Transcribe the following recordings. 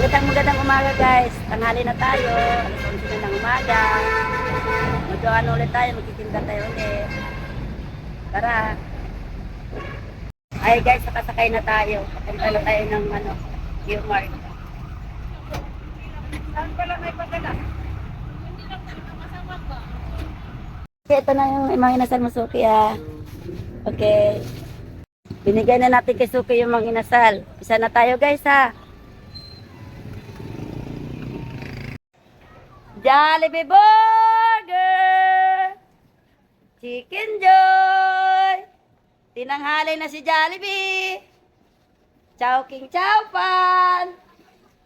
Magandang umaga guys. Tanghali na tayo. Alas 11 na ng umaga. Mag-ano ulit tayo. Magtitinda tayo ulit. Tara. Ay guys, nakasakay na tayo. Papunta na tayo ng Q-Mart. Saan pala may pagkala? Okay, ito na yung mga inasal mo, Suki, ah. Okay. Binigay na natin kay Suki yung mga inasal. Isa na tayo guys, ha. Jollibee Burger! Chicken Joy! Tinanghali na si Jollibee! Chow King Chow Pan!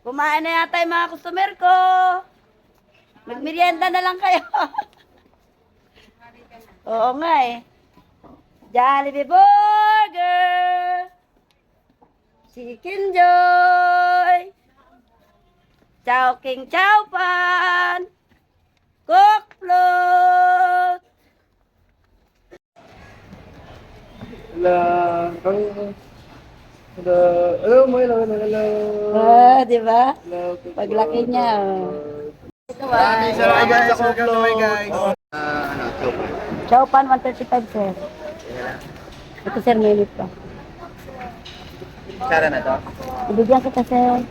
Kumain na yata yung mga customer ko! Magmerienda na lang kayo! Oo nga eh! Jollibee Burger! Chicken Joy! Chow King Chow Pan! Cook float! Hello. Hello, hello. Ah, di ba? Hello. Paglaki niya, oh. Ito Maraming salamat sa cookload, guys. Chow Pan 135, sir. Ito, sir, minute pa. Sara na to? Ibigyan kita, sir.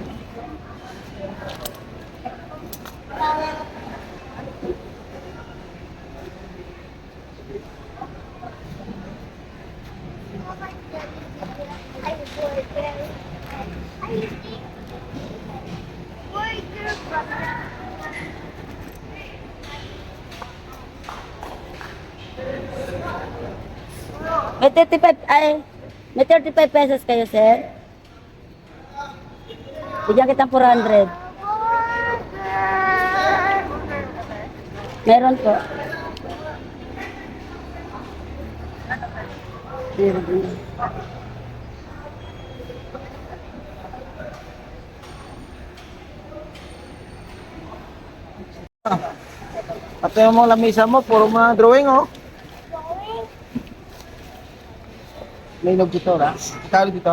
May 35, may 35 pesos kayo, sir. Bigyan kitang 400. Meron po. Meron. At yung mga lamisa mo, puro mga drawing, oh. May nog dito, ha? Italo dito.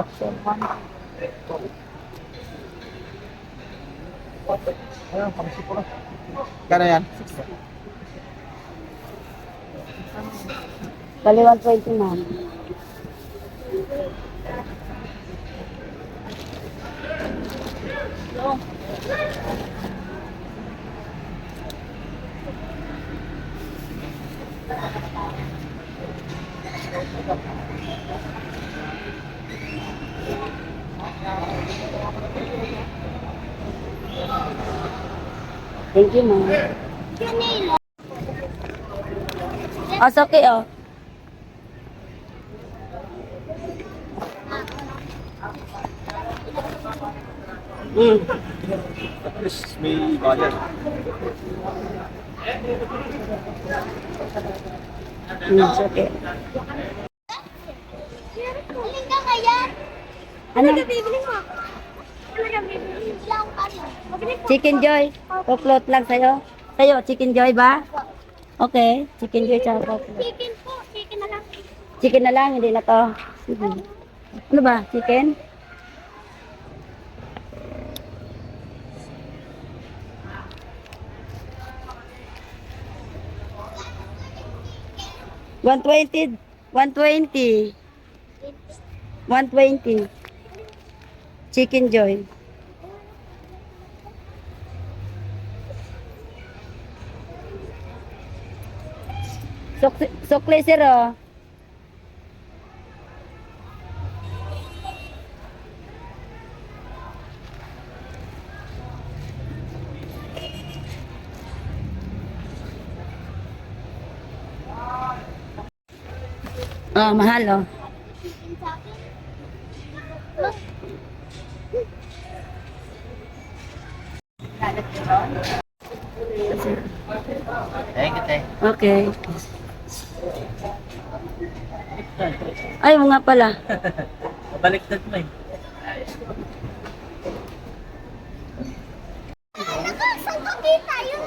Ayan, pang-sipo na. Gano'n yan? Bali 120, ma'am. Thank you, ma'am. Oh, it's okay, oh. At least may bayad. It's okay. Alin ka kaya? Ano? Bibili mo? Ano ka bibili? Lang ano? Mabili ko. Chicken Joy. Cookload lang sa'yo. Sa'yo, Chicken Joy ba? Okay. Chicken Joy tsaka cookload. Chicken po. Chicken na lang. Chicken na lang, hindi na to. Sige. Ano ba? Chicken? $120. $120. $120. Chicken Joy. Sukli, sir, oh. Oh, mahal, oh. Chicken sa akin. Thank you, thank Okay. Ay, mo nga pala. Mabaliktad mo eh. Saan ko kita? Yung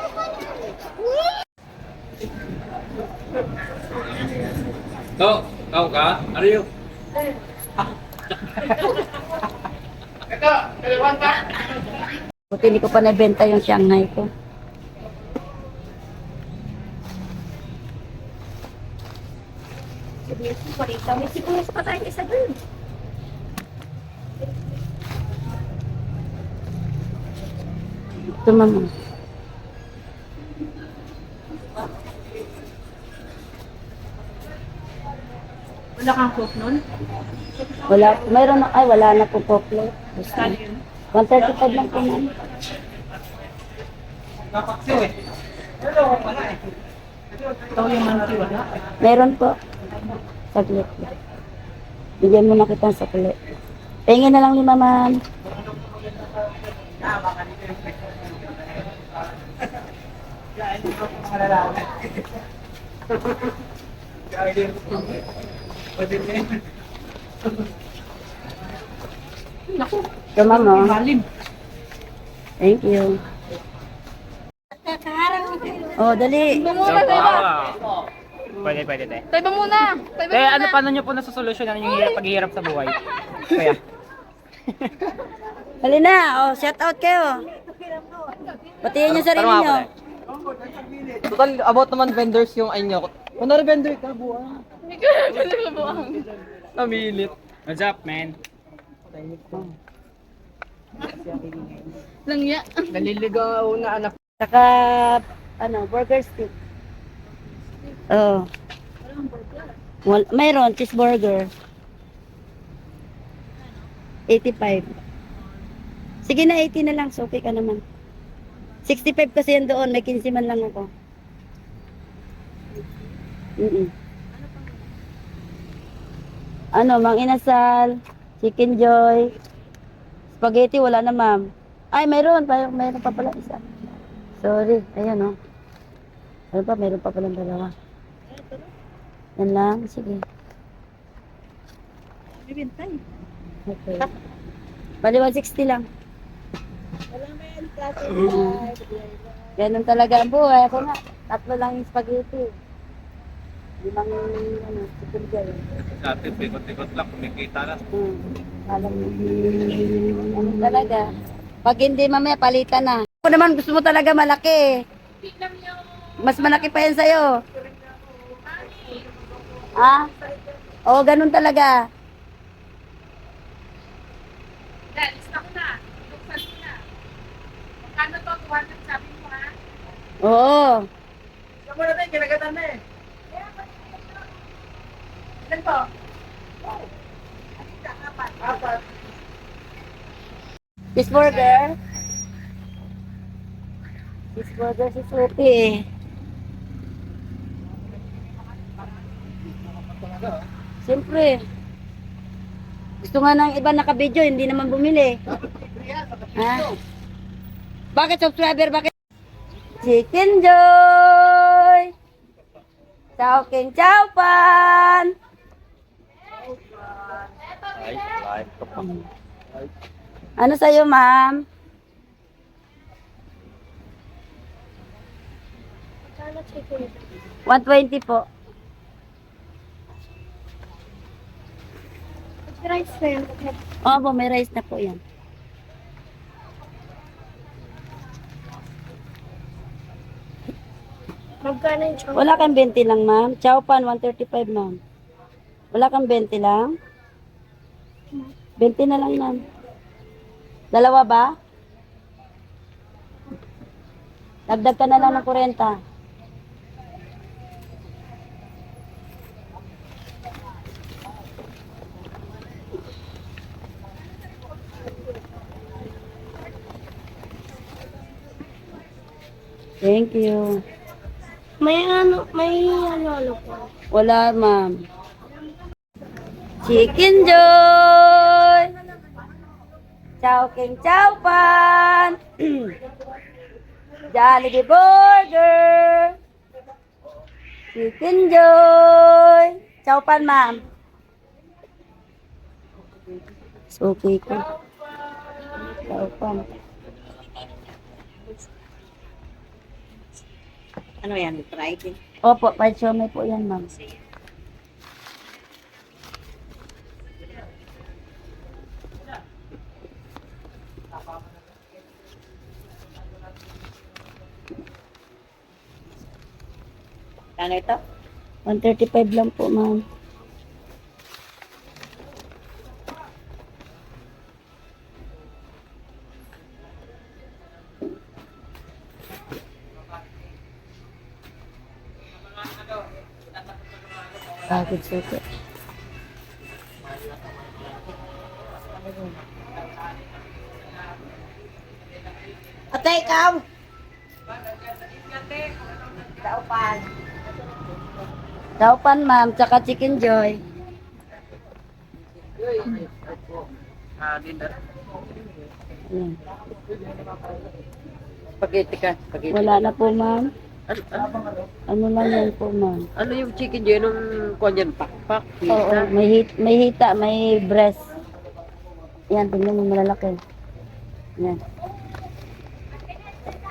Kau ka? Are you? Ito, kaliwan ka. Buti hindi ko pa nabenta yung Shanghai ko. May sibuyas pa tayo isa dun. Ito, mama. Wala kang cook nun? Wala. Mayroon na. Ay, wala na po poplar. Saan yun? 135 lang po, ma'am. Ito yung monkey, wala. Meron po. Saglit lang. Bigyan mo na kita sa saglit. Tingin na lang 5, ma'am. Naku, Ito, ma'am, oh. malim. Thank you. Oh, dali. Muna, Teba. Pwede, pwede, te. Teba muna. Teba Kaya muna. ano, paano nyo po nasusolusyonan yung paghihirap sa buhay? Kaya, Dali na. Oh, shout out kayo. Patiin niyo sarili Tanong niyo. ako, total, about naman vendors yung ay nyo. Kunwari vendor ka, buwan. Namilit. What's up, man? Langya. Naliligaw na anak. Saka, burger stick. Oh. Mayroon, cheeseburger. 85. Sige na, 80 na lang. So, okay ka naman. 65 kasi yan doon. May 15 man lang ako. Mang inasal, chicken joy, spaghetti, wala na, ma'am. Ay, mayroon pa pala isa. Sorry, ayan, oh. Ano pa, mayroon pa palang dalawa. Yan lang, sige. Bibintay. Okay. Bali, 160 lang. Ganun talaga ang buhay. Ako nga, 3 lang yung spaghetti. 5 chicken joy. Sa atin, pikot-pikot lang, kumikita na. Alam mo. Ano talaga? Pag hindi mamaya, palitan na. Ako naman, gusto mo talaga malaki. Mas malaki pa yan sa'yo. Ha? Oo, ganun talaga. Lista ko na. Buksan ko na. Magkano to? 200 sabi mo, ha? Oo. Saan mo na tayo, kinagatan na eh. Ilan po? Apat. Cheeseburger. Cheeseburger si Sophie eh. Siyempre. Gusto nga ng iba nakabidyo, hindi naman bumili. Ha? Bakit subscriber? Bakit? Chicken Joy! Chowking Chowpan! Ano sa'yo, ma'am? Sana chicken. 120 po. Rice na yun. Opo, may rice na po yan. Magkano yung chocolate? Wala kang 20 lang, ma'am. Chowpan, 135, ma'am. Wala kang 20 lang? 20 na lang, ma'am. Dalawa ba? Dagdag ka na lang ng 40. Thank you. May ano po. Wala, ma'am. Chicken Joy! Chowking Chowpan! Jollibee Burger! Chicken Joy! Chowpan, ma'am. Okay ko. Chowpan. Ano yan? Fried? Opo, fried siomai po yan, ma'am. Magkano ito? 135 lang po, ma'am. Pagod suko. Ate, ikaw! Daupan. Daupan, ma'am, tsaka chicken joy. Ayan. Spaghetti ka. Spaghetti. Wala na po, ma'am. Ano lang yan po, ma'am. Ano yung chicken joy nung kanyan? Pakpak? Oo, may hita, may breast. Yan, tingnan mo malalaki. Yan.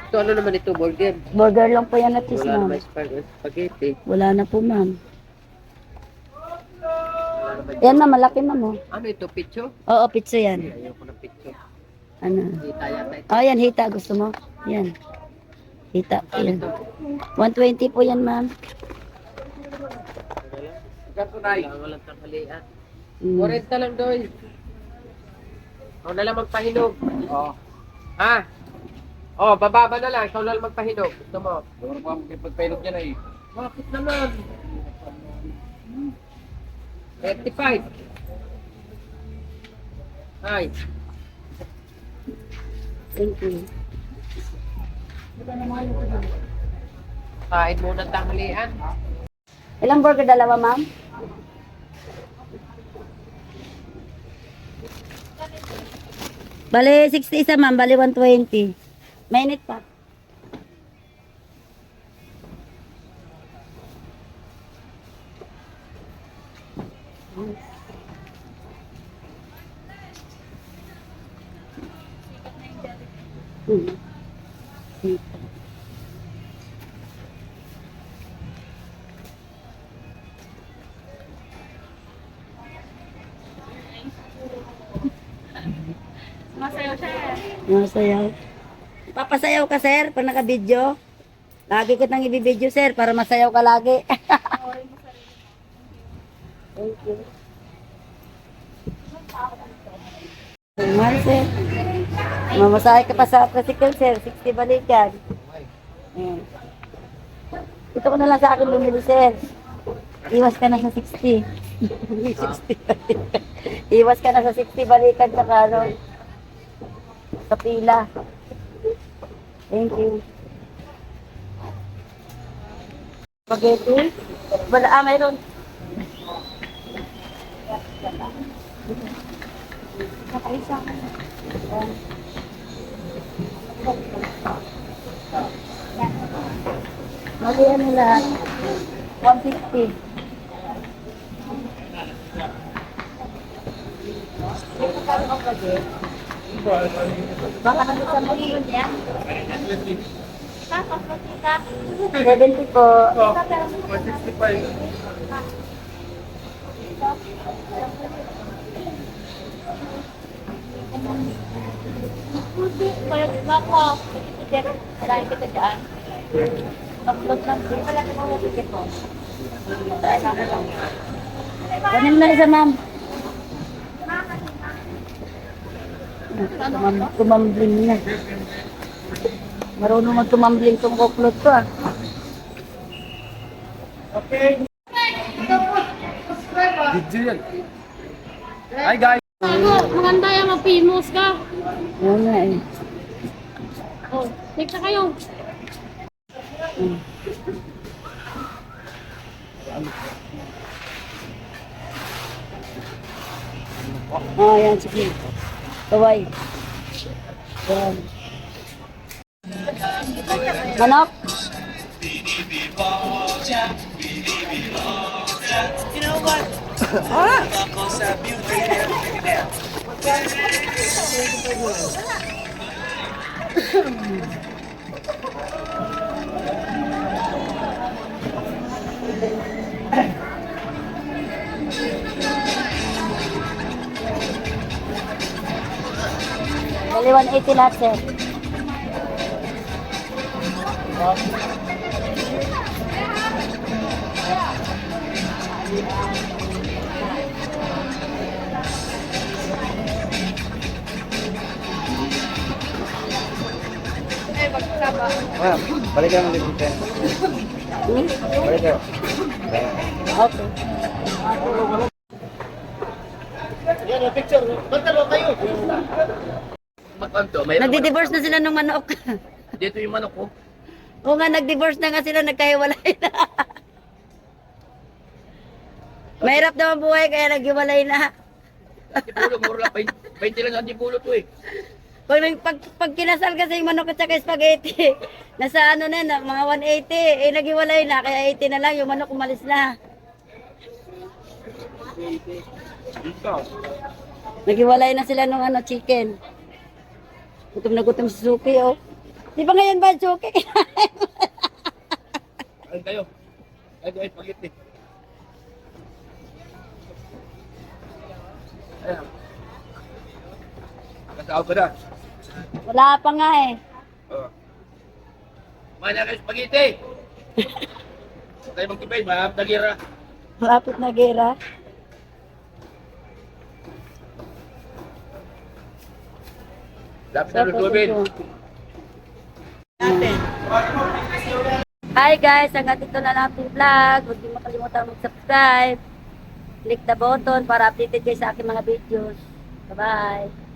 So ano naman ito, burger? Burger lang po yan at cheese, Wala ma'am. naman spaghetti. Wala na po, ma'am. Yan, ma'am, malaki, ma'am. Oh. Ano ito, pizza? Oo, pizza yan. Ayoko ng pizza. Ano? Dita yata ito. Oh, yan, hita. Gusto mo? Yan. Hita po yan. 120 po yan, ma'am. Walang tanghalian. Mm. 40 lang, Doy. Ikaw na lang magpahinog. Oo. Ha? Oh, bababa na lang. Ikaw na lang magpahinog. Gusto mo? Siguro pa magpagpainog niya na eh. Bakit naman? 35. Ay. Thank you. Kain muna ng tanghalian. Ilang burger? Dalawa, ma'am? Bale, 60 isa, ma'am. Bale, 120. Mainit pa. Hmm. Masayaw siya. Masayaw. Papasayaw ka, sir, pag naka-video. Lagi kitang ibibideo, sir, para masayaw ka lagi. Thank you. Mahal, sir. Mamasahe ka pa sa tricycle, sir. 60 balikan. Ayan. Ito ko na lang sa akin bumili, sir. Iwas ka na sa 60. 60 balikan. Iwas ka na sa 60 balikan sa ano, sa pila. Thank you. Spaghetti? Wala, mayroon. Nakaisa. Mali ano lahat? 150. Baka naman sa mga yan. 70 po. Kaya ako, kailangan kita dyan. Upload lang. Wala ka mga ticket mo. Kanin na isa, ma'am. Tumambling na. Marunong magtumambling itong kuklot ko, ah. Video yan. Hi guys! Maganda yan, mag-famous ka. Oo nga, eh. Oh, take na kayo. Oh, yan, sige. Kaway. Yan. Manok? Bali 180 lahat, sir. Ma'am, balikan mo dito. Balikan. Okay. Yan, picture. Magkalo kayo. Magkanto, may Nagdi-divorce na sila ng manok. dito yung manok ko. Oo nga, nag-divorce na nga sila, nagkahiwalay na. Mahirap daw ang buhay, kaya naghiwalay na. Antipulo, mura lang. 20 lang ang antipulo to eh. Pag kinasal kasi yung manok at saka spaghetti, nasa ano na, mga 180, eh naghiwalay na, kaya 80 na lang, yung manok umalis na. Naghiwalay na sila nung ano, chicken. Gutom na gutom si Suki, oh. Di ba ngayon ba, Suki? Ayun kayo. Ayun, spaghetti. Ayan. Kasahog ka na. Wala pa nga eh. Oh. Kumain na kayo spaghetti. Huwag kayo magtibay, mahap na gira. Malapit na gera. Lapit na lulubin. Hi guys, hanggang dito na lang ating vlog. Huwag niyo makalimutan mag-subscribe. Click the button para updated kayo sa aking mga videos. Bye-bye.